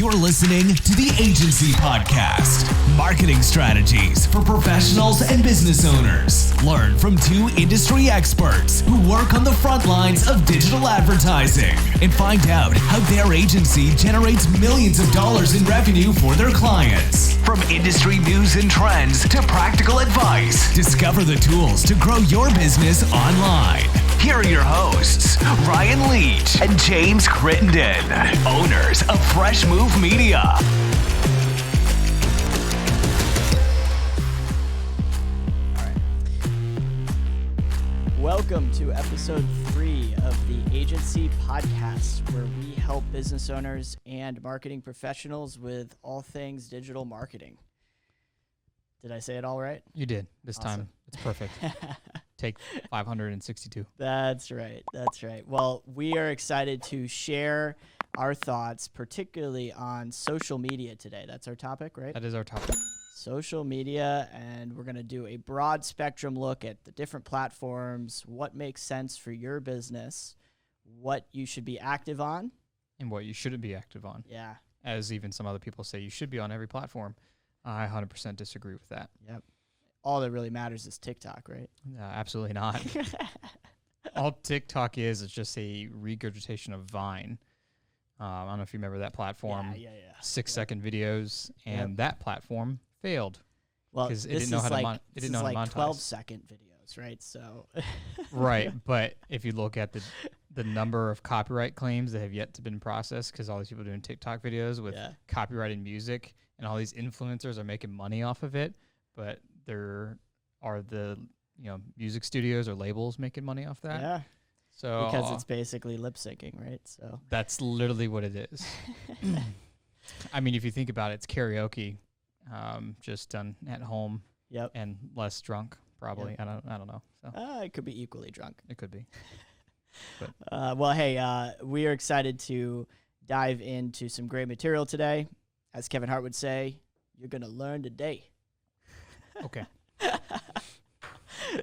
You're listening to the Agency Podcast. Marketing strategies for professionals and business owners. Learn from two industry experts who work on the front lines of digital advertising and find out how their agency generates millions of dollars in revenue for their clients. From industry news and trends to practical advice, discover the tools to grow your business online. Here are your hosts, Ryan Leach and James Crittenden, owners of Fresh Move Media. Welcome to episode 3 of the Agency Podcast, where we help business owners and marketing professionals with all things digital marketing. Did I say it all right? You did. This time. It's perfect. Take 562. That's right. That's right. Well, we are excited to share our thoughts, particularly on social media today. That's our topic, right? That is our topic. Social media, and we're going to do a broad spectrum look at the different platforms, what makes sense for your business, what you should be active on, And what you shouldn't be active on. Yeah. As even some other people say, you should be on every platform. I 100% disagree with that. Yep. All that really matters is TikTok, right? Absolutely not. All TikTok is just a regurgitation of Vine. I don't know if you remember that platform. Yeah. 6-second videos, and that platform failed. Well, because this it didn't know how to is like monetize. 12-second videos, right? So Right, but if you look at the number of copyright claims that have yet to been processed, because all these people doing TikTok videos with copyrighted music, and all these influencers are making money off of it, but there are the music studios or labels making money off that. Yeah. So because it's basically lip syncing, right? So that's literally what it is. I mean, if you think about it, it's karaoke, just done at home. Yep. And less drunk, probably. Yep. I don't know. So it could be equally drunk. it could be. Well, hey, we are excited to dive into some great material today. As Kevin Hart would say, you're going to learn today. Okay.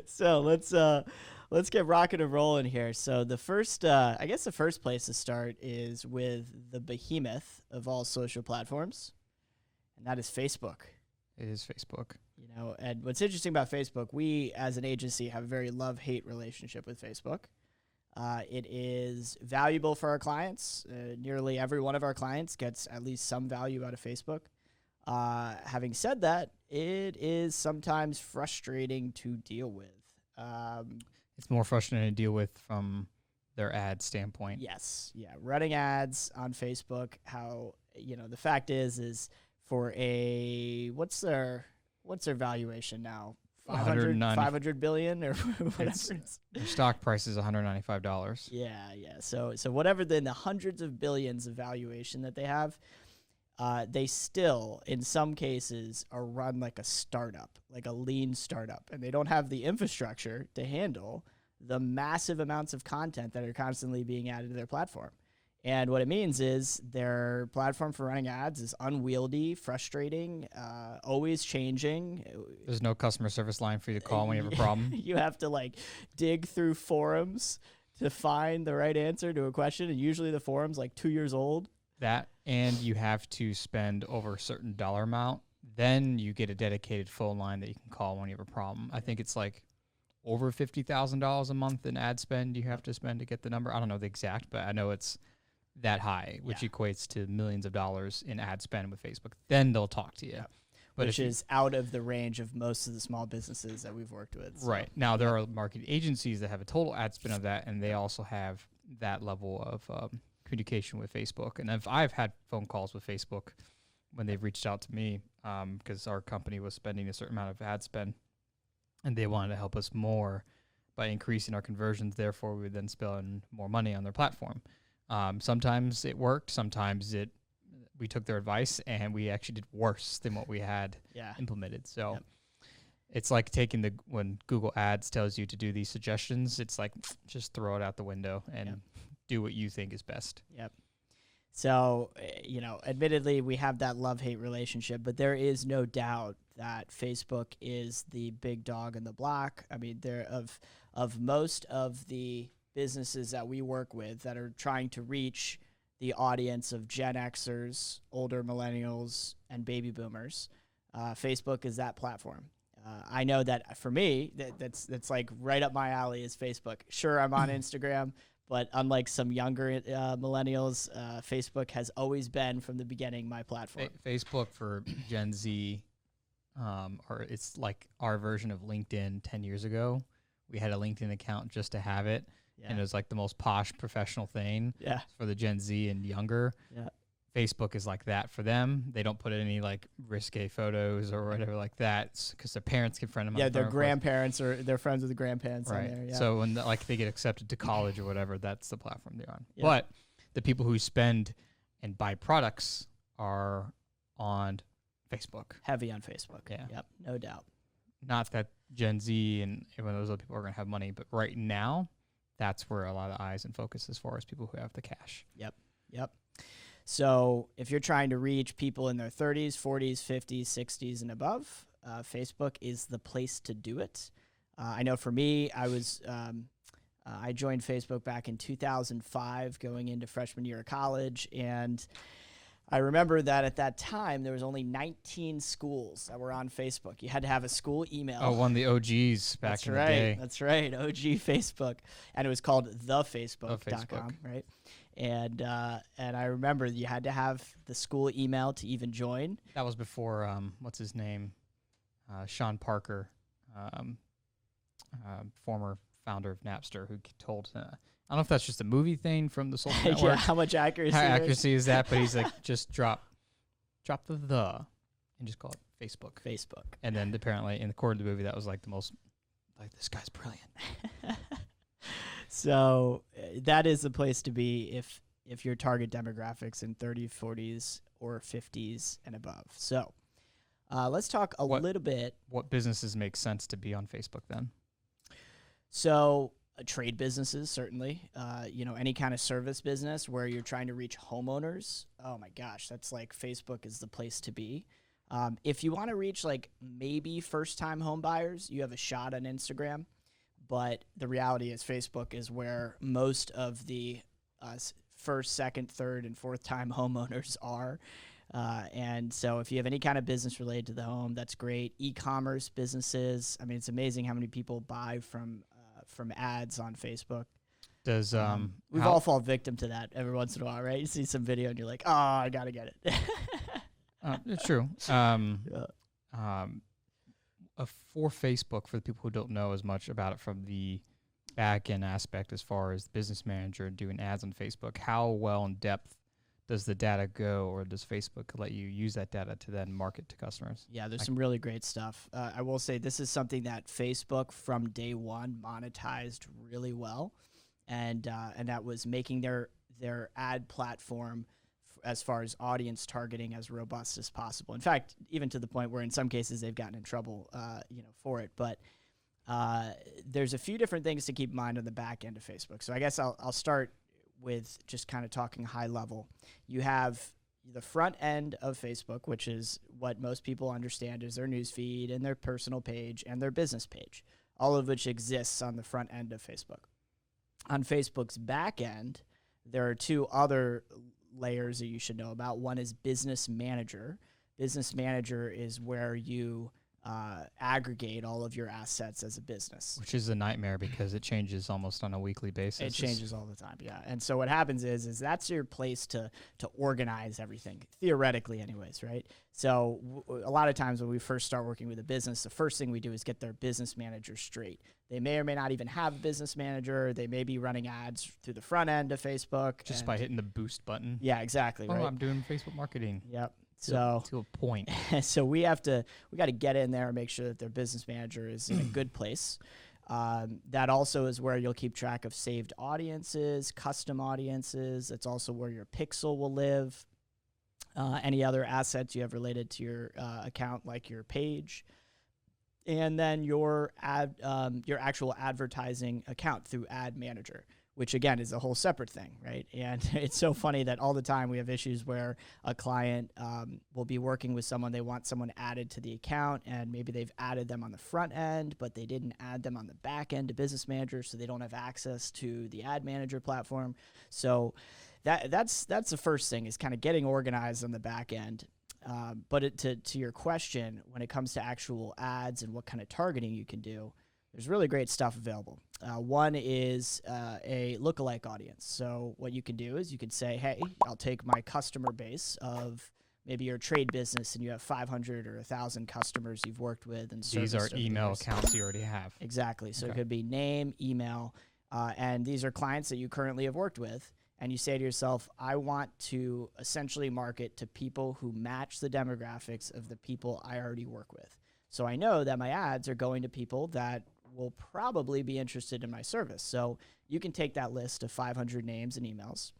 So let's get rocking and rolling here. So the first, I guess the first place to start is with the behemoth of all social platforms, and that is Facebook. It is Facebook. And what's interesting about Facebook, we as an agency have a very love-hate relationship with Facebook. It is valuable for our clients. Nearly every one of our clients gets at least some value out of Facebook. Having said that, it is sometimes frustrating to deal with. It's more frustrating to deal with from their ad standpoint. Yes. Yeah. Running ads on Facebook. How, the fact is for what's their valuation now? 500 billion or whatever. Their stock price is $195. Yeah. So whatever in the hundreds of billions of valuation that they have, they still, in some cases, are run like a startup, like a lean startup, and they don't have the infrastructure to handle the massive amounts of content that are constantly being added to their platform. And what it means is their platform for running ads is unwieldy, frustrating, always changing. There's no customer service line for you to call when you have a problem. You have to dig through forums to find the right answer to a question, and usually the forum's 2 years old. That, and you have to spend over a certain dollar amount. Then you get a dedicated phone line that you can call when you have a problem. I think it's over $50,000 a month in ad spend you have to spend to get the number. I don't know the exact, but I know it's that high, which equates to millions of dollars in ad spend with Facebook. Then they'll talk to you. Yeah. But which is out of the range of most of the small businesses that we've worked with. So. Right. Now, there are marketing agencies that have a total ad spend of that, and they also have that level of communication with Facebook. And I've had phone calls with Facebook when they've reached out to me because our company was spending a certain amount of ad spend, and they wanted to help us more by increasing our conversions. Therefore, we would then spend more money on their platform. Sometimes it worked. Sometimes we took their advice and we actually did worse than what we had implemented. So it's like taking when Google Ads tells you to do these suggestions, it's like just throw it out the window and do what you think is best. Yep. So, admittedly, we have that love-hate relationship, but there is no doubt that Facebook is the big dog in the block. I mean, of most of the businesses that we work with that are trying to reach the audience of Gen Xers, older millennials, and baby boomers, Facebook is that platform. I know that for me, that's like right up my alley is Facebook. Sure, I'm on Instagram, but unlike some younger millennials, Facebook has always been from the beginning my platform. Facebook for Gen Z, or it's like our version of LinkedIn 10 years ago. We had a LinkedIn account just to have it, and it was like the most posh professional thing for the Gen Z and younger. Yeah. Facebook is like that for them. They don't put any like risque photos or whatever like that because their parents can friend them. Yeah, their grandparents or they're friends with the grandparents on there. Yeah. So when like they get accepted to college or whatever, that's the platform they're on. Yeah. But the people who spend and buy products are on Facebook. Heavy on Facebook. Yeah. Yep, no doubt. Not that Gen Z and one of those other people are going to have money, but right now, that's where a lot of eyes and focus as far as people who have the cash. Yep. So if you're trying to reach people in their 30s, 40s, 50s, 60s, and above, Facebook is the place to do it. I know for me, I joined Facebook back in 2005, going into freshman year of college, and I remember that at that time, there was only 19 schools that were on Facebook. You had to have a school email. Oh, one of the OGs back in the day. That's right, OG Facebook. And it was called thefacebook.com, right? And I remember you had to have the school email to even join. That was before, what's his name? Sean Parker, former founder of Napster, who told... I don't know if that's just a movie thing from the Social Network. Yeah, how much accuracy is that? But he's like, just drop the and just call it Facebook. And then apparently, in the course of the movie, that was like the most, like, this guy's brilliant. So that is the place to be if your target demographics in 30s, 40s, or 50s and above. So let's talk a little bit. What businesses make sense to be on Facebook then? So trade businesses, certainly. Any kind of service business where you're trying to reach homeowners. Oh my gosh, that's like Facebook is the place to be. If you want to reach like maybe first-time home buyers, you have a shot on Instagram. But the reality is Facebook is where most of the first, second, third, and fourth-time homeowners are. And so if you have any kind of business related to the home, that's great. E-commerce businesses. I mean, it's amazing how many people buy from ads on Facebook. Does we've all fallen victim to that every once in a while, right? You see some video and you're like, oh, I gotta get it. It's true. For Facebook, for the people who don't know as much about it from the back end aspect, as far as the business manager doing ads on Facebook, how well in depth does the data go, or does Facebook let you use that data to then market to customers? Yeah, there's some really great stuff. I will say this is something that Facebook from day one monetized really well, and that was making their ad platform as far as audience targeting as robust as possible. In fact, even to the point where in some cases they've gotten in trouble, for it. But there's a few different things to keep in mind on the back end of Facebook. So I guess I'll start with just kind of talking high level. You have the front end of Facebook, which is what most people understand is their news feed and their personal page and their business page, all of which exists on the front end of Facebook. On Facebook's back end, there are two other layers that you should know about. One is Business Manager. Business Manager is where you aggregate all of your assets as a business. Which is a nightmare because it changes almost on a weekly basis. It changes all the time, yeah. And so what happens is that's your place to organize everything, theoretically anyways, right? So a lot of times when we first start working with a business, the first thing we do is get their business manager straight. They may or may not even have a business manager. They may be running ads through the front end of Facebook. Just by hitting the boost button. Yeah, exactly, right? I'm doing Facebook marketing. Yep. So to a point. So we got to get in there and make sure that their business manager is in a good place. That also is where you'll keep track of saved audiences, custom audiences. It's also where your pixel will live. Any other assets you have related to your account, like your page, and then your actual advertising account through Ad Manager, which again is a whole separate thing, right? And it's so funny that all the time we have issues where a client will be working with someone, they want someone added to the account, and maybe they've added them on the front end, but they didn't add them on the back end to Business Manager, so they don't have access to the Ad Manager platform. So that's the first thing, is kind of getting organized on the back end. But to your question, when it comes to actual ads and what kind of targeting you can do, there's really great stuff available. One is a lookalike audience. So what you can do is you can say, hey, I'll take my customer base of maybe your trade business and you have 500 or 1,000 customers you've worked with. And these are email accounts you already have. Exactly. So it could be name, email, and these are clients that you currently have worked with. And you say to yourself, I want to essentially market to people who match the demographics of the people I already work with. So I know that my ads are going to people that will probably be interested in my service. So you can take that list of 500 names and emails,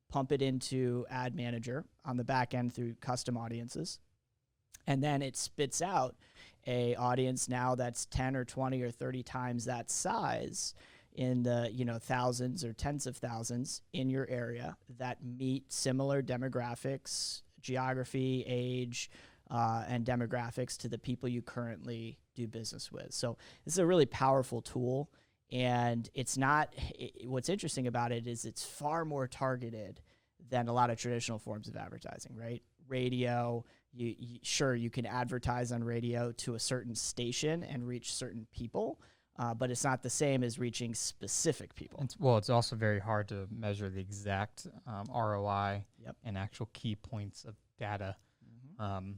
pump it into Ad Manager on the back end through custom audiences, and then it spits out a audience now that's 10 or 20 or 30 times that size in the thousands or tens of thousands in your area that meet similar demographics, geography, age, and demographics to the people you currently do business with. So this is a really powerful tool, and it's not. What's interesting about it is it's far more targeted than a lot of traditional forms of advertising. Right? Radio. Sure, you can advertise on radio to a certain station and reach certain people. But it's not the same as reaching specific people. It's also very hard to measure the exact ROI and actual key points of data. Mm-hmm.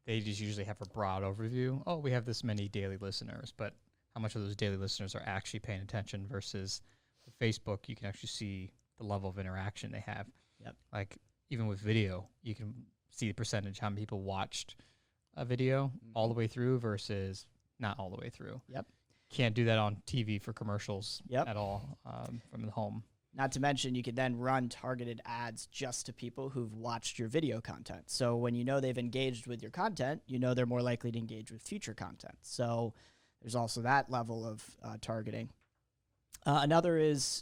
They just usually have a broad overview. Oh, we have this many daily listeners, but how much of those daily listeners are actually paying attention versus with Facebook, you can actually see the level of interaction they have. Yep. Like even with video, you can see the percentage how many people watched a video all the way through versus not all the way through. Yep. Can't do that on TV for commercials at all from the home. Not to mention, you can then run targeted ads just to people who've watched your video content. So when you know they've engaged with your content, you know they're more likely to engage with future content. So there's also that level of targeting. Another is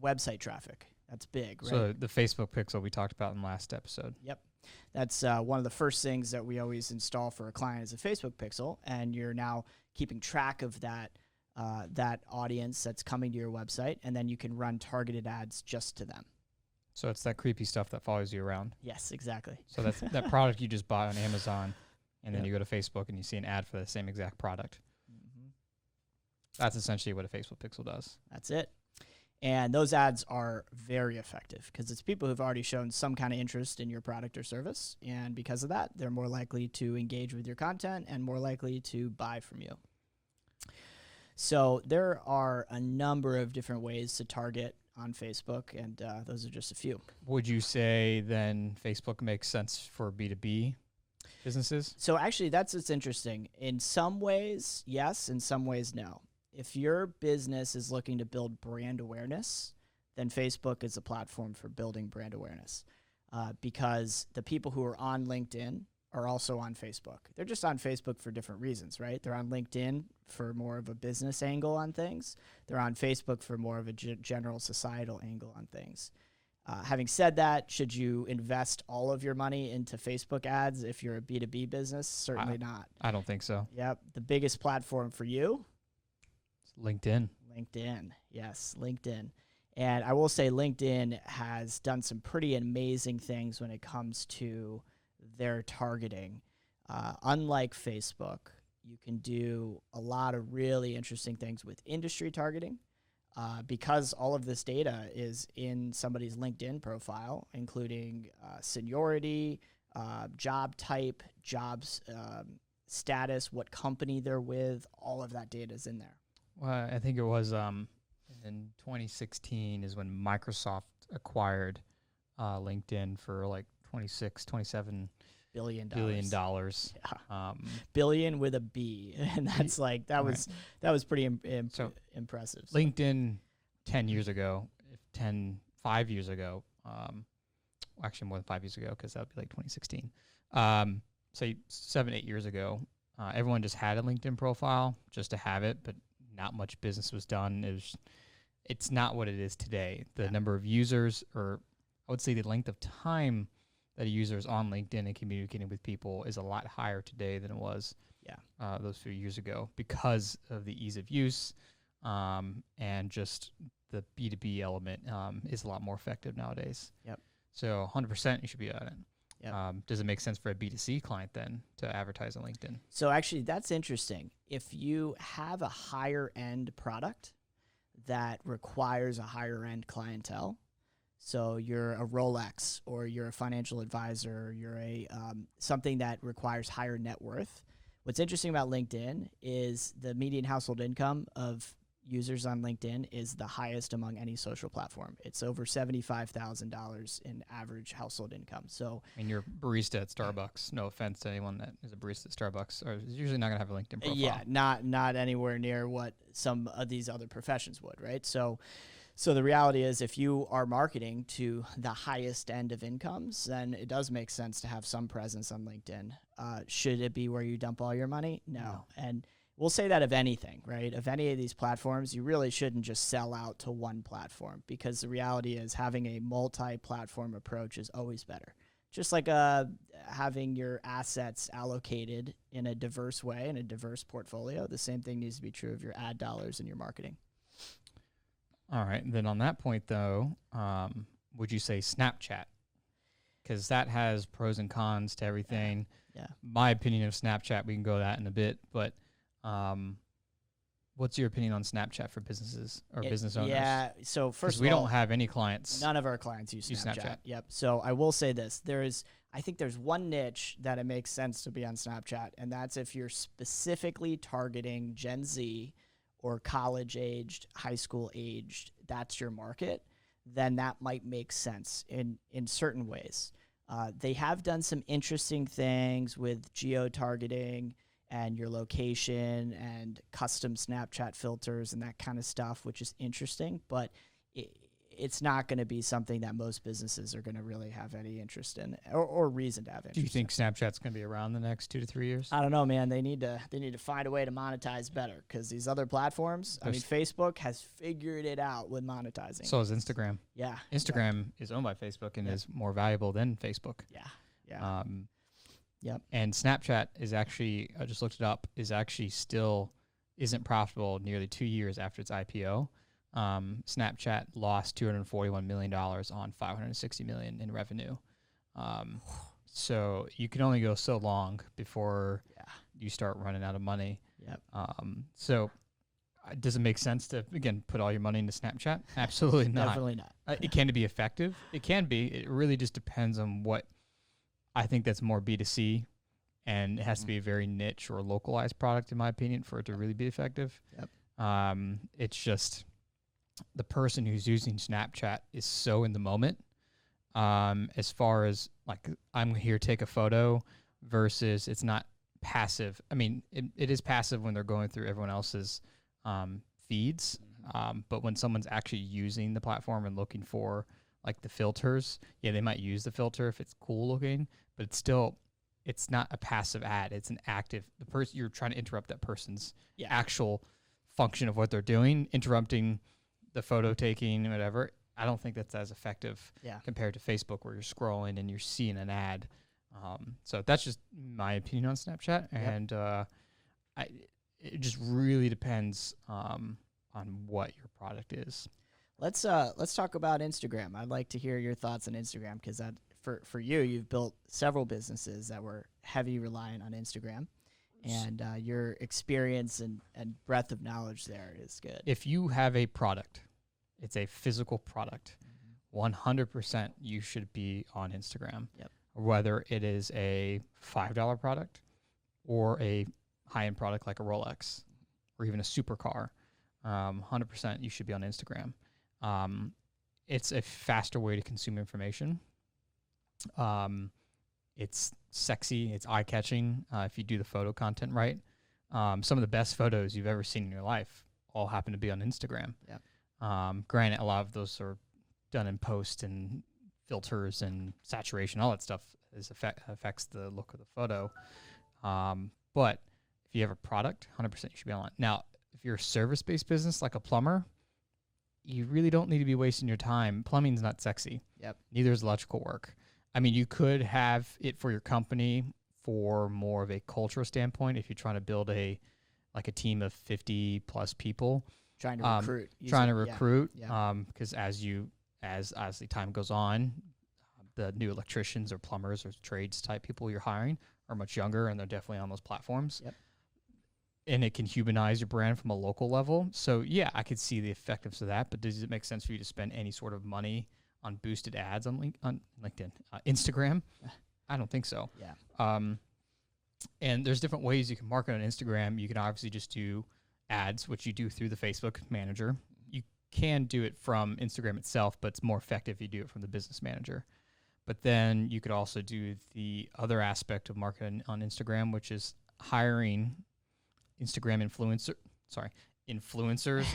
website traffic. That's big, right? So the Facebook pixel we talked about in the last episode. Yep. That's one of the first things that we always install for a client is a Facebook pixel, and you're now keeping track of that audience that's coming to your website, and then you can run targeted ads just to them. So it's that creepy stuff that follows you around. Yes, exactly. So that's that product you just bought on Amazon, and then you go to Facebook and you see an ad for the same exact product. Mm-hmm. That's essentially what a Facebook pixel does. That's it. And those ads are very effective because it's people who've already shown some kind of interest in your product or service. And because of that, they're more likely to engage with your content and more likely to buy from you. So there are a number of different ways to target on Facebook, and those are just a few. Would you say then Facebook makes sense for B2B businesses? So actually, that's what's interesting. In some ways, yes. In some ways, no. If your business is looking to build brand awareness, then Facebook is a platform for building brand awareness because the people who are on LinkedIn are also on Facebook. They're just on Facebook for different reasons, right? They're on LinkedIn for more of a business angle on things. They're on Facebook for more of a general societal angle on things. Having said that, should you invest all of your money into Facebook ads if you're a B2B business? Certainly not. I don't think so. Yep. The biggest platform for you? LinkedIn. LinkedIn. Yes, LinkedIn. And I will say LinkedIn has done some pretty amazing things when it comes to their targeting. Unlike Facebook, you can do a lot of really interesting things with industry targeting because all of this data is in somebody's LinkedIn profile, including seniority, job type, jobs status, what company they're with, all of that data is in there. Well, I think it was in 2016 is when Microsoft acquired LinkedIn for like $27 billion. Yeah. Billion with a B, and that's like that was pretty impressive. So. LinkedIn 10 years ago, 5 years ago, actually more than 5 years ago because that would be like 2016. Say 7-8 years ago, everyone just had a LinkedIn profile just to have it, but not much business was done. It's not what it is today. The number of users, or I would say the length of time that a user is on LinkedIn and communicating with people is a lot higher today than it was those few years ago because of the ease of use and just the B2B element is a lot more effective nowadays. Yep. So 100% you should be on it. Yep. Does it make sense for a B2C client then to advertise on LinkedIn? So actually, that's interesting. If you have a higher end product that requires a higher end clientele, so you're a Rolex or you're a financial advisor, or you're a something that requires higher net worth. What's interesting about LinkedIn is the median household income of users on LinkedIn is the highest among any social platform. It's over $75,000 in average household income. So, I mean, you're a barista at Starbucks. No offense to anyone that is a barista at Starbucks, or is usually not going to have a LinkedIn profile. yeah, not anywhere near what some of these other professions would, right? So the reality is, if you are marketing to the highest end of incomes, then it does make sense to have some presence on LinkedIn. Should it be where you dump all your money? No. And we'll say that of anything, right? Of any of these platforms, you really shouldn't just sell out to one platform, because the reality is having a multi-platform approach is always better. Just like having your assets allocated in a diverse way, in a diverse portfolio, the same thing needs to be true of your ad dollars and your marketing. All right. Then on that point, though, would you say Snapchat? Because that has pros and cons to everything. Yeah. My opinion of Snapchat, we can go that in a bit, but what's your opinion on Snapchat for businesses or business owners? Yeah. So first of all, we don't have any clients. None of our clients use Snapchat. Yep. So I will say this: I think there's one niche that it makes sense to be on Snapchat, and that's if you're specifically targeting Gen Z or college-aged, high school-aged. That's your market. Then that might make sense in certain ways. They have done some interesting things with geo-targeting and your location and custom Snapchat filters and that kind of stuff, which is interesting, but it's not going to be something that most businesses are going to really have any interest in or reason to have interest in. Do you think Snapchat's going to be around the next 2 to 3 years? I don't know, man. They need to find a way to monetize better, because these other platforms, Facebook has figured it out with monetizing. So is Instagram. Yeah. Instagram is owned by Facebook and is more valuable than Facebook. Yeah. Yeah. Yep. And Snapchat is actually, I just looked it up, is actually still isn't profitable nearly 2 years after its IPO. Snapchat lost $241 million on $560 million in revenue. So you can only go so long before you start running out of money. Yep. So does it make sense to, again, put all your money into Snapchat? Absolutely not. Definitely not. It can be effective. It can be. It really just depends on what. I think that's more B2C, and it has to be a very niche or localized product, in my opinion, for it to really be effective. Yep. It's just the person who's using Snapchat is so in the moment. As far as like, I'm here to take a photo versus it's not passive. I mean, it is passive when they're going through everyone else's feeds. But when someone's actually using the platform and looking for like the filters, they might use the filter if it's cool looking, but it's not a passive ad. It's an active, the person you're trying to interrupt that person's actual function of what they're doing, interrupting the photo taking, whatever. I don't think that's as effective compared to Facebook, where you're scrolling and you're seeing an ad. So that's just my opinion on Snapchat. And it just really depends on what your product is. Let's talk about Instagram. I'd like to hear your thoughts on Instagram, because that for you, you've built several businesses that were heavy reliant on Instagram, and your experience and breadth of knowledge there is good. If you have a product, it's a physical product, 100% you should be on Instagram. Yep. Whether it is a $5 product or a high-end product like a Rolex or even a supercar, 100% you should be on Instagram. It's a faster way to consume information. It's sexy, it's eye-catching if you do the photo content right. Some of the best photos you've ever seen in your life all happen to be on Instagram. Yep. Granted, a lot of those are done in post and filters and saturation, all that stuff affects the look of the photo. But if you have a product, 100% you should be on. Now, if you're a service-based business like a plumber, you really don't need to be wasting your time. Plumbing's not sexy. Yep. Neither is electrical work. I mean, you could have it for your company for more of a cultural standpoint if you're trying to build a team of 50 plus people. Trying to recruit. Trying to Yeah. recruit. Yeah. Because as the time goes on, the new electricians or plumbers or trades type people you're hiring are much younger, and they're definitely on those platforms. Yep. And it can humanize your brand from a local level. So yeah, I could see the effectiveness of that. But does it make sense for you to spend any sort of money on boosted ads on LinkedIn, Instagram? I don't think so. Yeah. And there's different ways you can market on Instagram. You can obviously just do ads, which you do through the Facebook Manager. You can do it from Instagram itself, but it's more effective if you do it from the Business Manager. But then you could also do the other aspect of marketing on Instagram, which is hiring Instagram influencers.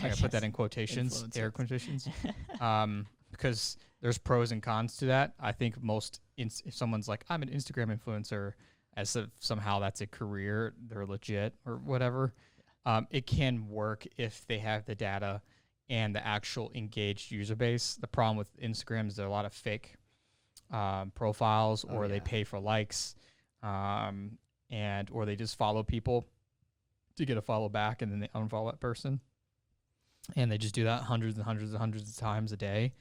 I gotta put that in quotations, air quotations, because there's pros and cons to that. I think if someone's like, I'm an Instagram influencer, as if somehow that's a career, they're legit or whatever. It can work if they have the data and the actual engaged user base. The problem with Instagram is there are a lot of fake profiles, or they pay for likes, or they just follow people to get a follow back, and then they unfollow that person. And they just do that hundreds and hundreds and hundreds of times a day.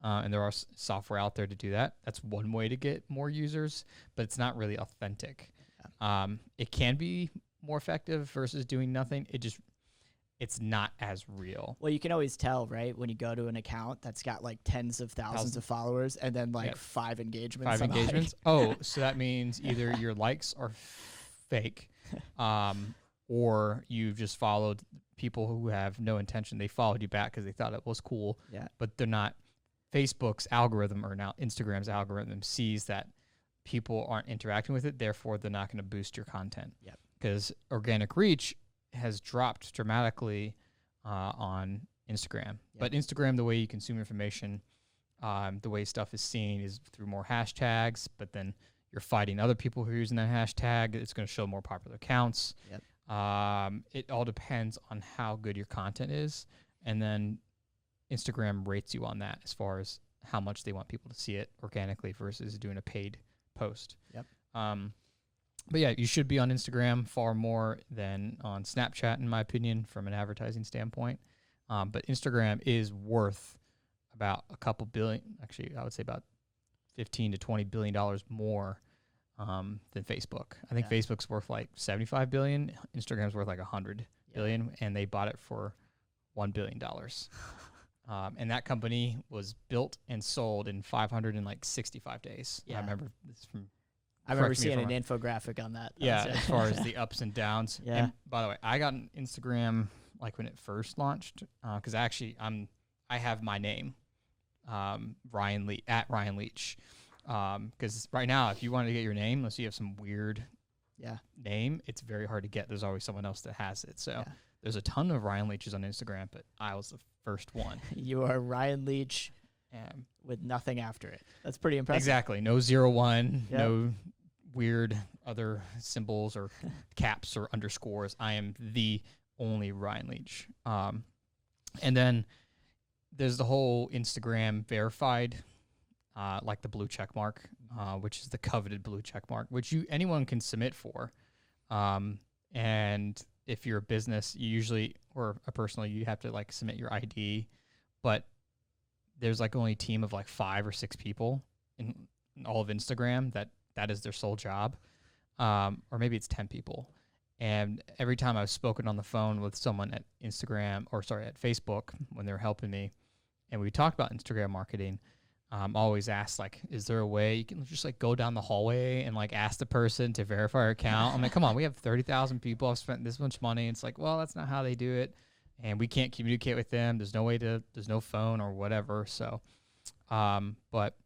And there are software out there to do that. That's one way to get more users, but it's not really authentic. Yeah. It can be more effective versus doing nothing. It's not as real. Well, you can always tell, right, when you go to an account that's got like tens of thousands of followers and then like 5 engagements. 5 engagements? Oh, so that means either your likes are fake, or you've just followed people who have no intention. They followed you back because they thought it was cool, but they're not. Facebook's algorithm, or now Instagram's algorithm, sees that people aren't interacting with it, therefore they're not going to boost your content. Yep. Because organic reach has dropped dramatically on Instagram. Yep. But Instagram, the way you consume information, the way stuff is seen is through more hashtags, but then you're fighting other people who are using that hashtag. It's going to show more popular accounts. Yep. It all depends on how good your content is, and then Instagram rates you on that as far as how much they want people to see it organically versus doing a paid post. Yep. But yeah, you should be on Instagram far more than on Snapchat, in my opinion, from an advertising standpoint. But Instagram is worth about a couple billion, actually, I would say about $15 to $20 billion more than Facebook. I think Facebook's worth like 75 billion. Instagram's worth like 100 billion, and they bought it for $1 billion. And that company was built and sold in 565 days. Yeah. I remember this from. I remember seeing an infographic on that. Yeah, as far as the ups and downs. Yeah. And by the way, I got an Instagram like when it first launched, because actually I have my name, Ryan Leach. Because right now, if you want to get your name, unless you have some weird name, it's very hard to get. There's always someone else that has it. So there's a ton of Ryan Leaches on Instagram, but I was the first one. You are Ryan Leach with nothing after it. That's pretty impressive. Exactly. No 01, no weird other symbols or caps or underscores. I am the only Ryan Leach. And then there's the whole Instagram verified, like the blue check mark, which is the coveted blue check mark, which anyone can submit for. And if you're a business, you usually, or a personal, you have to like submit your ID, but there's like only a team of like 5 or 6 people in all of Instagram that is their sole job. Or maybe it's 10 people. And every time I've spoken on the phone with someone at at Facebook, when they're helping me, and we talked about Instagram marketing, always ask, like, is there a way you can just like go down the hallway and like ask the person to verify our account? I'm like, come on, we have 30,000 people. I've spent this much money. It's like, well, that's not how they do it. And we can't communicate with them. There's no phone or whatever. So, but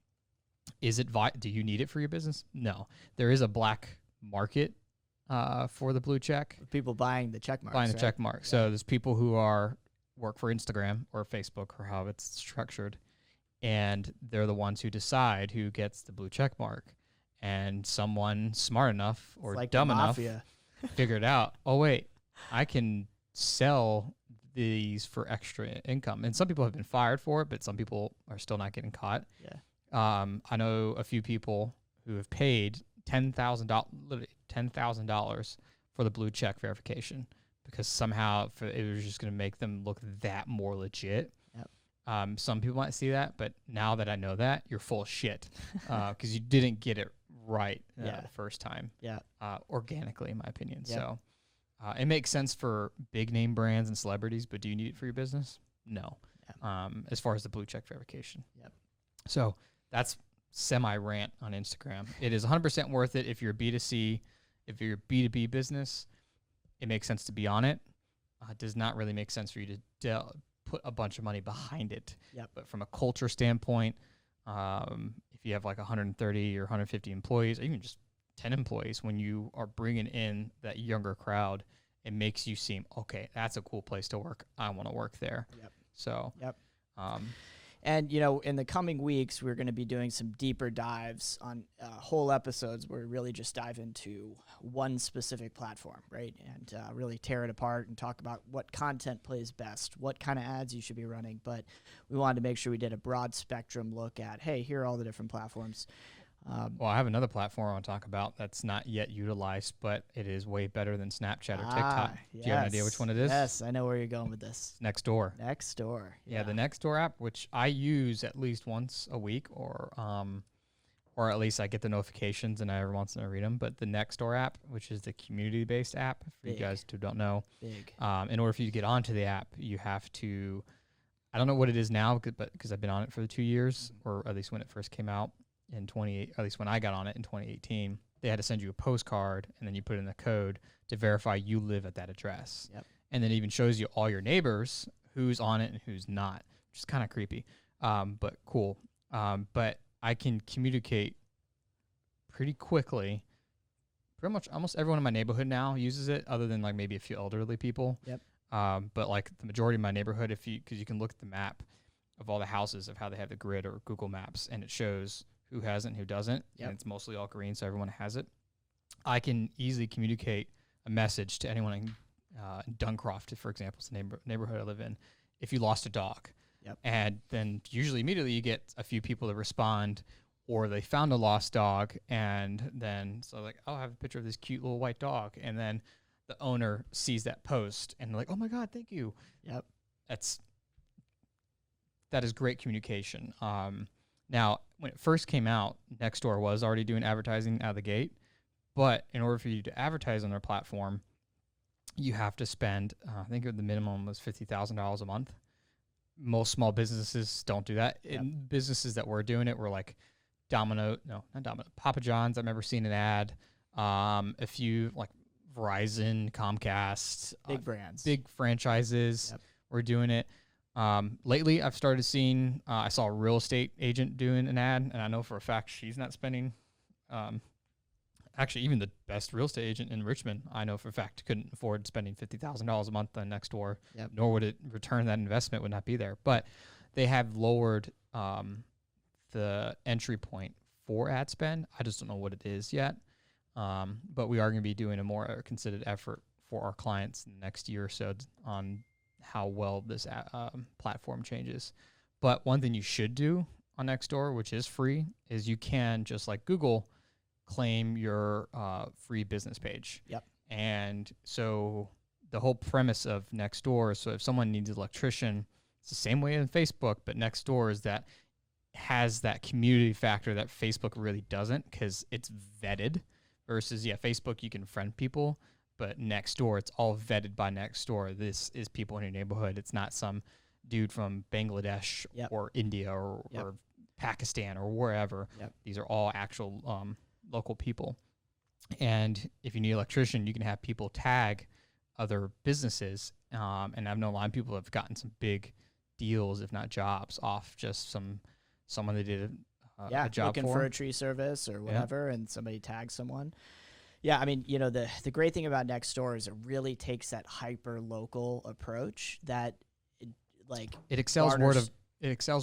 is it, do you need it for your business? No, there is a black market, for the blue check. People buying the check marks. Buying the check mark. Yeah. So there's people who work for Instagram or Facebook or how it's structured, and they're the ones who decide who gets the blue check mark. And someone smart enough or like dumb enough figured out, oh wait, I can sell these for extra income. And some people have been fired for it, but some people are still not getting caught. Yeah. I know a few people who have paid $10,000 for the blue check verification, because somehow it was just going to make them look that more legit. Yep. Some people might see that, but now that I know that, you're full of shit because you didn't get it right the first time. Yeah. Organically, in my opinion. Yep. So it makes sense for big name brands and celebrities, but do you need it for your business? No. Yeah. As far as the blue check verification. Yep. So that's semi-rant on Instagram. It is 100% worth it if you're a B2C. If you're a B2B business, it makes sense to be on it. It does not really make sense for you to put a bunch of money behind it. Yep. But from a culture standpoint, if you have like 130 or 150 employees, or even just 10 employees, when you are bringing in that younger crowd, it makes you seem, okay, that's a cool place to work. I want to work there. Yep. So, yep. And, you know, in the coming weeks, we're going to be doing some deeper dives on whole episodes where we really just dive into one specific platform, right? And really tear it apart and talk about what content plays best, what kind of ads you should be running. But we wanted to make sure we did a broad spectrum look at, hey, here are all the different platforms. Well, I have another platform I want to talk about that's not yet utilized, but it is way better than Snapchat or TikTok. Yes. Do you have an idea which one it is? Yes, I know where you're going with this. Nextdoor. Nextdoor. Yeah, the Nextdoor app, which I use at least once a week, or at least I get the notifications and I every once in a while read them. But the Nextdoor app, which is the community-based app, for you guys who don't know, in order for you to get onto the app, you have to, I don't know what it is now, but because I've been on it for 2 years, or at least when it first came out at least when I got on it in 2018, they had to send you a postcard, and then you put in the code to verify you live at that address. Yep. And then it even shows you all your neighbors, who's on it and who's not, which is kind of creepy, but cool. But I can communicate pretty quickly. Pretty much almost everyone in my neighborhood now uses it, other than like maybe a few elderly people. Yep. But like the majority of my neighborhood, because you can look at the map of all the houses of how they have the grid or Google Maps, and it shows who hasn't, who doesn't, and it's mostly all green, so everyone has it. I can easily communicate a message to anyone in Duncroft, for example, it's the neighborhood I live in, if you lost a dog. Yep. And then usually immediately you get a few people to respond, or they found a lost dog, and then so like, oh, I have a picture of this cute little white dog, and then the owner sees that post and they're like, oh my God, thank you. Yep. That is great communication. Now, when it first came out, Nextdoor was already doing advertising out of the gate, but in order for you to advertise on their platform, you have to spend, I think the minimum was $50,000 a month. Most small businesses don't do that. Yep. Businesses that were doing it were like Papa John's. I remember seeing an ad. A few like Verizon, Comcast, big brands, big franchises were doing it. Lately, I've started seeing, I saw a real estate agent doing an ad, and I know for a fact she's not spending, actually, even the best real estate agent in Richmond, I know for a fact couldn't afford spending $50,000 a month on Nextdoor, nor would it return that investment would not be there. But they have lowered the entry point for ad spend. I just don't know what it is yet, but we are going to be doing a more considered effort for our clients in the next year or so on how well this platform changes. But one thing you should do on Nextdoor, which is free, is you can, just like Google, claim your free business page. Yep. And so the whole premise of Nextdoor is, so if someone needs an electrician, it's the same way in Facebook, but Nextdoor is that has that community factor that Facebook really doesn't, because it's vetted versus, Facebook, you can friend people. But Nextdoor, it's all vetted by Nextdoor. This is people in your neighborhood. It's not some dude from Bangladesh or India or Pakistan or wherever. These are all actual local people. And if you need an electrician, you can have people tag other businesses. And I've known a lot of people have gotten some big deals, if not jobs, off just someone that did a job looking for a tree service or whatever, and somebody tags someone. Yeah, I mean, the great thing about Nextdoor is it really takes that hyper local approach that it excels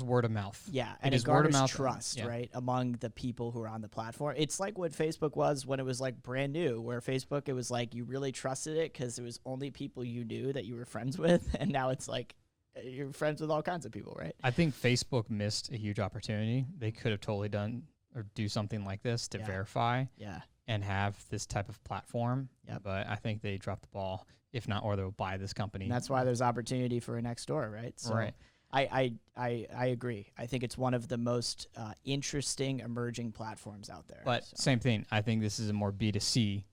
word of mouth. Yeah, and it garners trust, right, among the people who are on the platform. It's like what Facebook was when it was like brand new, where Facebook, it was like you really trusted it because it was only people you knew that you were friends with, and now it's like you're friends with all kinds of people, right? I think Facebook missed a huge opportunity. They could have totally done or do something like this to verify. Yeah. and have this type of platform. Yep. But I think they dropped the ball. If not, or they'll buy this company. And that's why there's opportunity for a Nextdoor, right? So Right. I agree. I think it's one of the most interesting emerging platforms out there. But So, same thing. I think this is a more B2C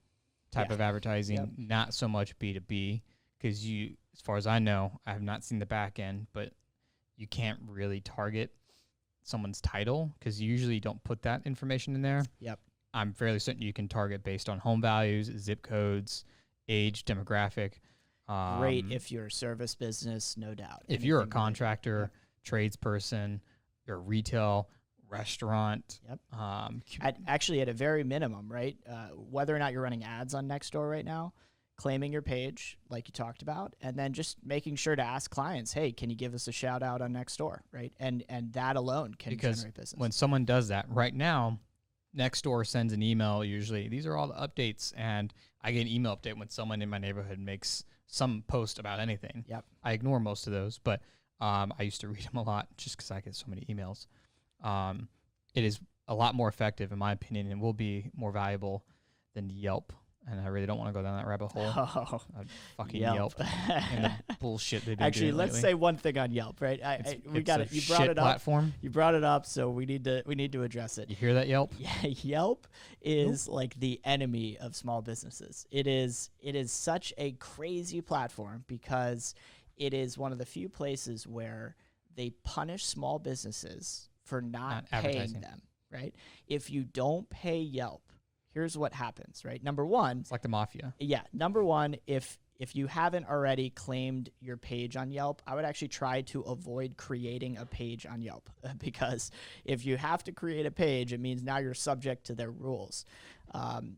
type Yeah. of advertising, Yep. not so much B2B. Because you, as far as I know, I have not seen the back end, but you can't really target someone's title because you usually don't put that information in there. Yep. I'm fairly certain you can target based on home values, zip codes, age, demographic. Great if you're a service business, no doubt. If you're a Anything related. contractor, tradesperson, you're a retail, restaurant. Yep. cu- Actually, at a very minimum, right? Whether or not you're running ads on Nextdoor right now, claiming your page, like you talked about, and then just making sure to ask clients, hey, can you give us a shout out on Nextdoor, right? And that alone can because generate business. when someone does that right now, Nextdoor sends an email usually. These are all the updates, and I get an email update when someone in my neighborhood makes some post about anything. Yep. I ignore most of those, but I used to read them a lot just because I get so many emails. It is a lot more effective, in my opinion, and will be more valuable than Yelp. And I really don't want to go down that rabbit hole. Oh, Fucking Yelp and the bullshit they've been Actually, doing let's lately. say one thing on Yelp, right? We It's got a it. You brought shit it up. platform. You brought it up, so we need to address it. You hear that, Yelp? Yeah, Yelp is like the enemy of small businesses. It is such a crazy platform because it is one of the few places where they punish small businesses for not paying advertising. them, right? If you don't pay Yelp, here's what happens, right? Number one, It's like the mafia. yeah, number one, if you haven't already claimed your page on Yelp, I would actually try to avoid creating a page on Yelp because if you have to create a page, it means now you're subject to their rules. And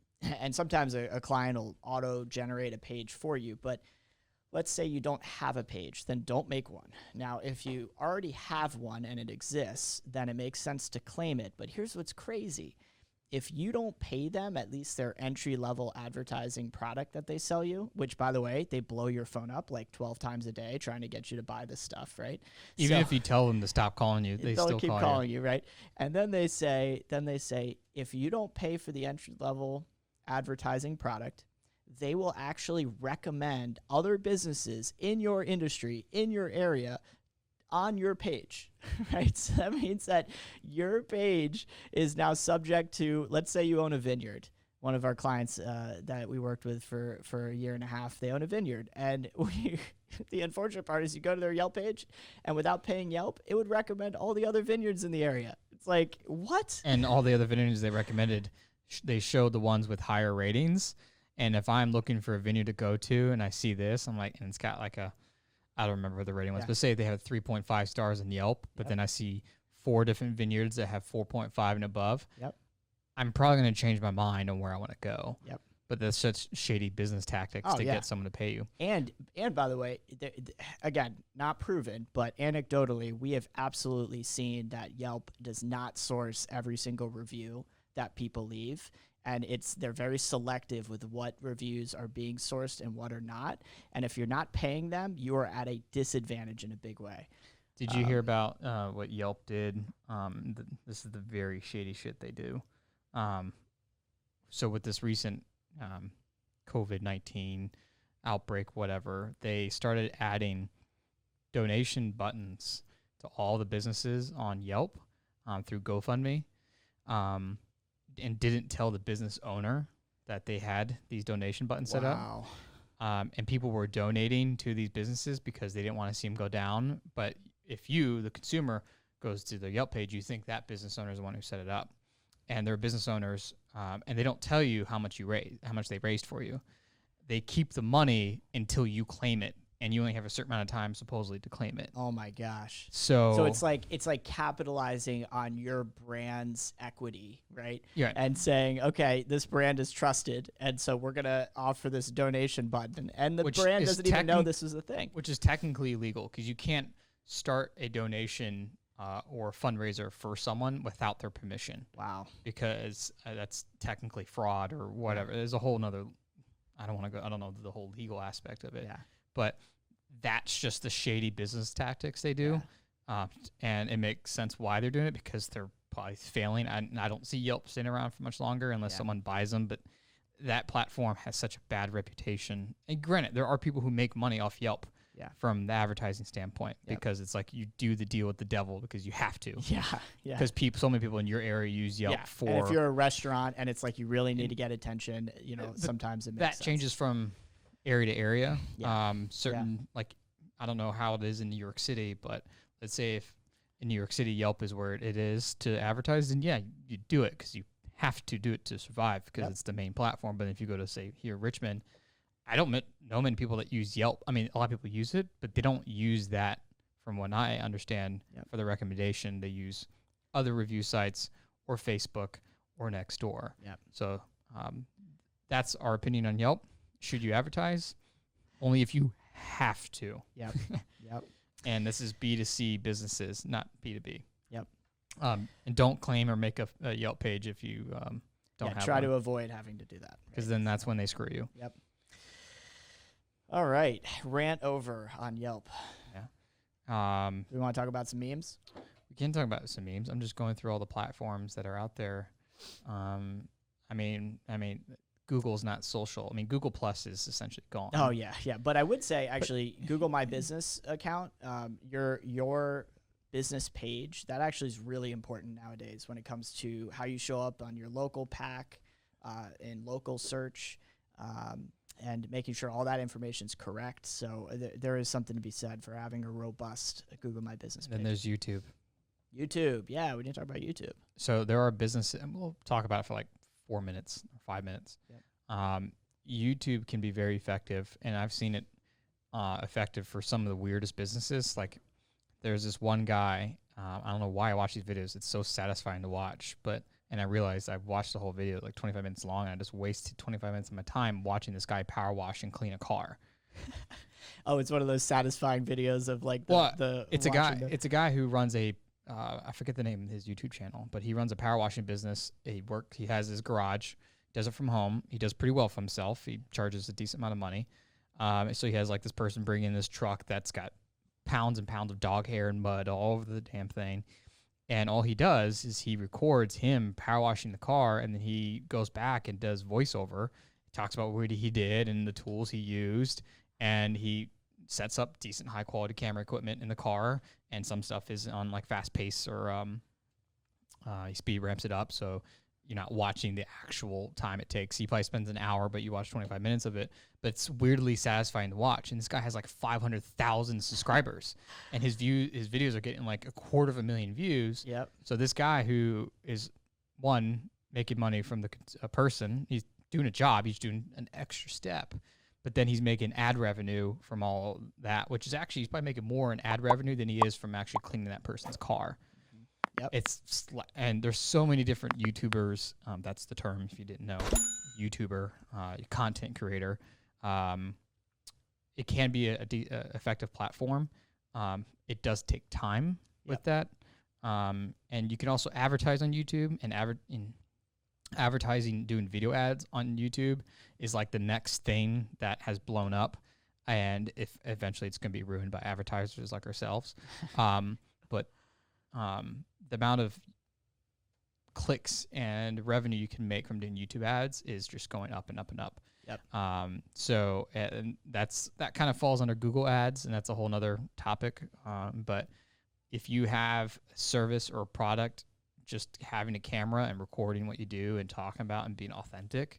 sometimes a client will auto-generate a page for you, but let's say you don't have a page, then don't make one. Now, if you already have one and it exists, then it makes sense to claim it. But here's what's crazy. If you don't pay them at least their entry-level advertising product that they sell you, which, by the way, they blow your phone up like 12 times a day trying to get you to buy this stuff, right? Even So- if you tell them to stop calling you, they they'll still keep call calling you, right? And then they say, if you don't pay for the entry-level advertising product, they will actually recommend other businesses in your industry, in your area, on your page, right? So that means that your page is now subject to, let's say you own a vineyard. One of our clients that we worked with for a year and a half, they own a vineyard. And the unfortunate part is you go to their Yelp page, and without paying Yelp, it would recommend all the other vineyards in the area. It's like, what? And all the other vineyards they recommended, they showed the ones with higher ratings. And if I'm looking for a vineyard to go to and I see this, I'm like, and it's got like I don't remember what the rating was, Yeah. but say they have 3.5 stars in Yelp, but then I see 4 different vineyards that have 4.5 and above. Yep. I'm probably going to change my mind on where I want to go. Yep. But that's such shady business tactics Oh, to yeah. get someone to pay you. And by the way, again, not proven, but anecdotally, we have absolutely seen that Yelp does not source every single review that people leave. And they're very selective with what reviews are being sourced and what are not. And if you're not paying them, you are at a disadvantage in a big way. Did you hear about what Yelp did? This is the very shady shit they do. So with this recent COVID-19 outbreak, whatever, they started adding donation buttons to all the businesses on Yelp through GoFundMe, and didn't tell the business owner that they had these donation buttons set up. Wow. And people were donating to these businesses because they didn't want to see them go down. But if you, the consumer, goes to the Yelp page, you think that business owner is the one who set it up. And they're business owners, and they don't tell you how much they raised for you. They keep the money until you claim it, and you only have a certain amount of time supposedly to claim it. Oh my gosh. So So it's like capitalizing on your brand's equity, right? Yeah. And saying, okay, this brand is trusted, and so we're gonna offer this donation button, and the Which brand is doesn't even know this is a thing. which is technically illegal because you can't start a donation or fundraiser for someone without their permission, Wow. because that's technically fraud or whatever. There's a whole nother, I don't know the whole legal aspect of it, Yeah. but that's just the shady business tactics they do. And it makes sense why they're doing it, because they're probably failing. I don't see Yelp sitting around for much longer unless someone buys them. But that platform has such a bad reputation. And granted, there are people who make money off Yelp from the advertising standpoint because it's like you do the deal with the devil because you have to. Yeah. Because so many people in your area use Yelp for. And if you're a restaurant and it's like you really need to get attention, sometimes it makes sense. That changes from area to area. Like, I don't know how it is in New York City, but let's say if in New York City Yelp is where it is to advertise, then you do it because you have to do it to survive because it's the main platform. But if you go to, say, here Richmond, I don't know many people that use Yelp. I mean, a lot of people use it, but they don't use that, from what I understand, for the recommendation. They use other review sites or Facebook or Nextdoor. So that's our opinion on Yelp. Should you advertise? Only if you have to. Yep. And this is B2C businesses, not B2B. Yep. And don't claim or make a Yelp page if you don't have try one. to avoid having to do that. Because then that's when they screw you. Yep. All right. Rant over on Yelp. Yeah. Do we want to talk about some memes? We can talk about some memes. I'm just going through all the platforms that are out there. I mean, Google's not social. I mean, Google Plus is essentially gone. Oh yeah. But I would say actually, Google My Business account, your business page, that actually is really important nowadays when it comes to how you show up on your local pack, in local search, and making sure all that information is correct. So there is something to be said for having a robust Google My Business page. Then there's YouTube. YouTube. Yeah, we didn't talk about YouTube. So there are businesses, and we'll talk about it for like 4 minutes or 5 minutes. Yep. YouTube can be very effective, and I've seen it effective for some of the weirdest businesses. Like there's this one guy, I don't know why I watch these videos. It's so satisfying to watch, and I realized I've watched the whole video like 25 minutes long, and I just wasted 25 minutes of my time watching this guy power wash and clean a car. Oh, it's one of those satisfying videos of like it's a guy who runs a I forget the name of his YouTube channel, but he runs a power washing business. He has his garage, does it from home. He does pretty well for himself. He charges a decent amount of money. So he has like this person bring in this truck that's got pounds and pounds of dog hair and mud all over the damn thing. And all he does is he records him power washing the car, and then he goes back and does voiceover. He talks about what he did and the tools he used, and he sets up decent high quality camera equipment in the car, and some stuff is on like fast pace or he speed ramps it up so you're not watching the actual time it takes. He probably spends an hour, but you watch 25 minutes of it. But it's weirdly satisfying to watch. And this guy has like 500,000 subscribers, and his videos are getting like 250,000 views. Yep. So this guy who is making money from a person, he's doing a job, he's doing an extra step, but then he's making ad revenue from all that, which is actually, he's probably making more in ad revenue than he is from actually cleaning that person's car. Yep. And there's so many different YouTubers. That's the term if you didn't know. YouTuber, content creator. It can be a effective platform. It does take time with that. And you can also advertise on YouTube, and advertising, doing video ads on YouTube is like the next thing that has blown up. And if eventually it's going to be ruined by advertisers like ourselves. But the amount of clicks and revenue you can make from doing YouTube ads is just going up and up and up. Yep. So and that kind of falls under Google Ads, and that's a whole nother topic. But if you have a service or a product, just having a camera and recording what you do and talking about and being authentic,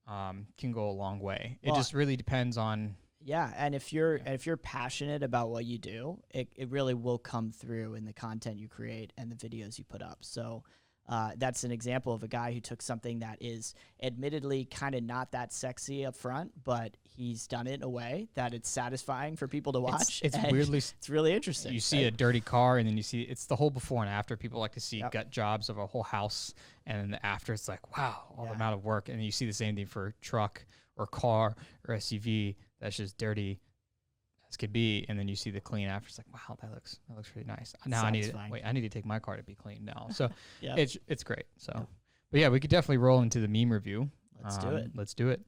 can go a long way. It just really depends on. Yeah, and if you're passionate about what you do, it really will come through in the content you create and the videos you put up. So that's an example of a guy who took something that is admittedly kind of not that sexy up front, but he's done it in a way that it's satisfying for people to watch. It's weirdly, it's really interesting. You see a dirty car, and then you see it's the whole before and after. People like to see gut jobs of a whole house, and then the after, it's like, wow, all the amount of work. And you see the same thing for a truck or car or SUV. That's just dirty as could be, and then you see the clean after. It's like, wow, that looks really nice. Now I need to take my car to be clean now. So it's great. So, but yeah, we could definitely roll into the meme review. Let's do it.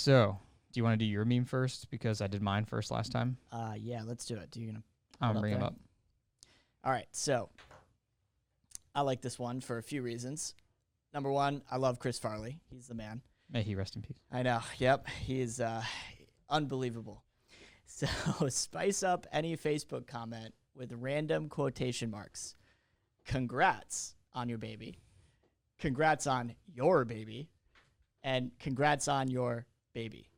So, do you want to do your meme first? Because I did mine first last time. Yeah, let's do it. I'm bring them up. All right, so I like this one for a few reasons. Number one, I love Chris Farley. He's the man. May he rest in peace. I know. Yep, he's unbelievable. So spice up any Facebook comment with random quotation marks. Congrats on your baby. Congrats on your baby. And congrats on your baby.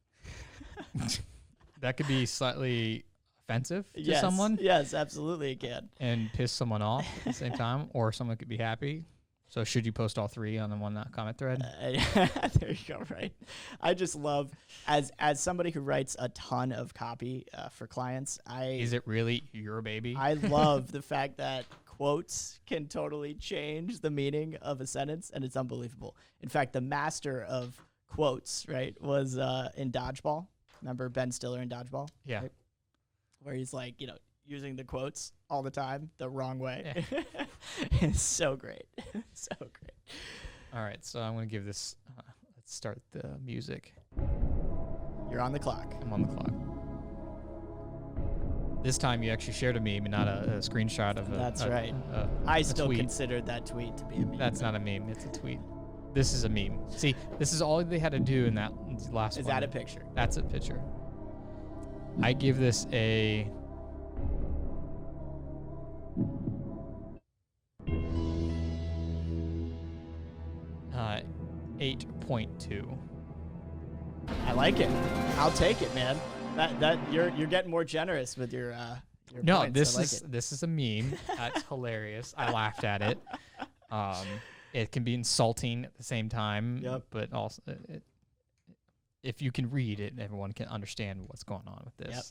That could be slightly offensive to Yes, someone. Yes, absolutely it can. And piss someone off at the same time, or someone could be happy. So should you post all three on the one comment thread? There you go. Right. I just love as somebody who writes a ton of copy for clients. Is it really your baby? I love the fact that quotes can totally change the meaning of a sentence, and it's unbelievable. In fact, the master of quotes, right, was in Dodgeball. Remember Ben Stiller in Dodgeball? Yeah. Right? Where he's like, using the quotes all the time the wrong way. Yeah. It's so great. So great. All right, so I'm going to give this, let's start the music. You're on the clock. I'm on the clock. This time you actually shared a meme and not a screenshot of That's right. I still tweet. Consider that tweet to be a meme. That's not a meme, it's a tweet. This is a meme. See, this is all they had to do in that last one. Is that a picture? That's a picture. I give this a 8.2. I like it. I'll take it, man. That you're getting more generous with your No, points. this is a meme. That's hilarious. I laughed at it. It can be insulting at the same time. Yep. But also, if you can read it, everyone can understand what's going on with this. Yep.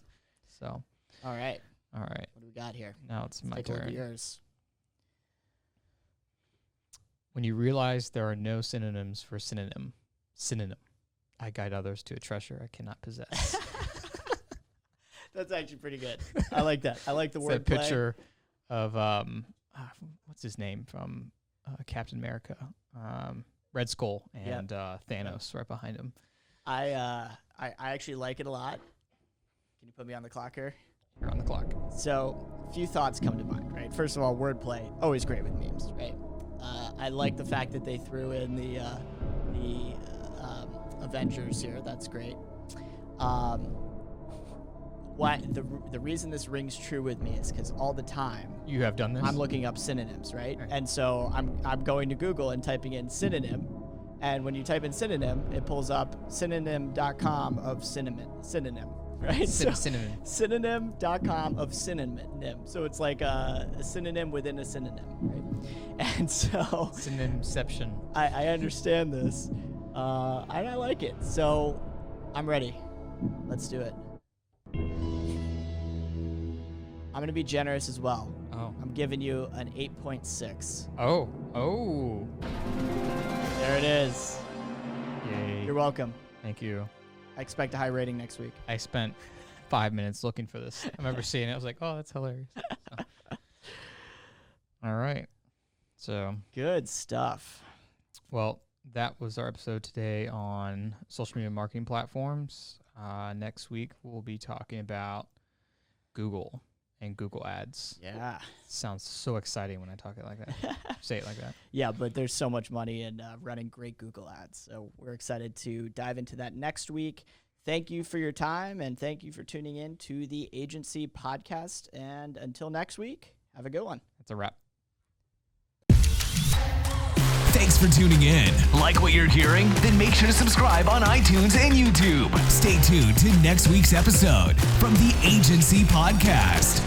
So. All right. What do we got here? Now it's my Take a look turn. at yours. When you realize there are no synonyms for synonym, I guide others to a treasure I cannot possess. That's actually pretty good. I like that. I like the word That picture of what's his name from Captain America, Red Skull, and Thanos right behind him. I actually like it a lot. Can you put me on the clock here? You're on the clock. So, a few thoughts come to mind, right? First of all, wordplay, always great with memes, right? I like the fact that they threw in the Avengers here. That's great. The reason this rings true with me is because all the time you have done this. I'm looking up synonyms, right? And so I'm going to Google and typing in synonym, and when you type in synonym, it pulls up synonym.com of synonym. Right? Synonym. Synonym.com of synonym. So it's like a synonym within a synonym, right? And so Synonymception. I understand this, and I like it. So I'm ready. Let's do it. I'm going to be generous as well. Oh. I'm giving you an 8.6. Oh. There it is. Yay. You're welcome. Thank you. I expect a high rating next week. I spent 5 minutes looking for this. I remember seeing it. I was like, oh, that's hilarious. So. All right. So. Good stuff. Well, that was our episode today on social media marketing platforms. Next week, we'll be talking about Google and Google Ads. Yeah. Sounds so exciting when I talk it like that. Say it like that. Yeah, but there's so much money in running great Google Ads. So we're excited to dive into that next week. Thank you for your time, and thank you for tuning in to the Agency Podcast. And until next week, have a good one. That's a wrap. Thanks for tuning in. Like what you're hearing? Then make sure to subscribe on iTunes and YouTube. Stay tuned to next week's episode from the Agency Podcast.